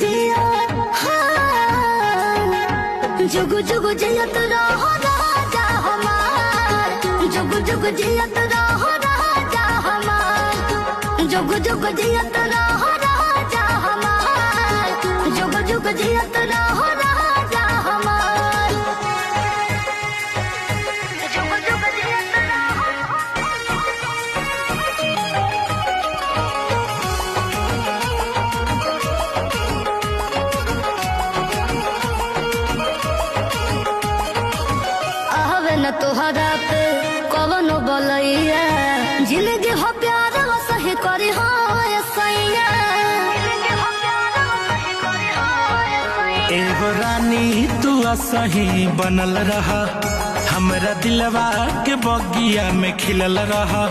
जिया जुग जुग जियत रहो राजा हमार, जुग जुग जियत रहो राजा हमार, जुग जुग जियत रहो राजा हमार, जुग जुग जियत रहो राजा हमार, जुग जुग जियत रहो। न तोहरा पे कवनो बलैया जिंदगी हो प्यार सही करी हो सैया, एगो रानी तू सही बनल रहा, हमरा दिलवा के बगिया में खिलल रहा।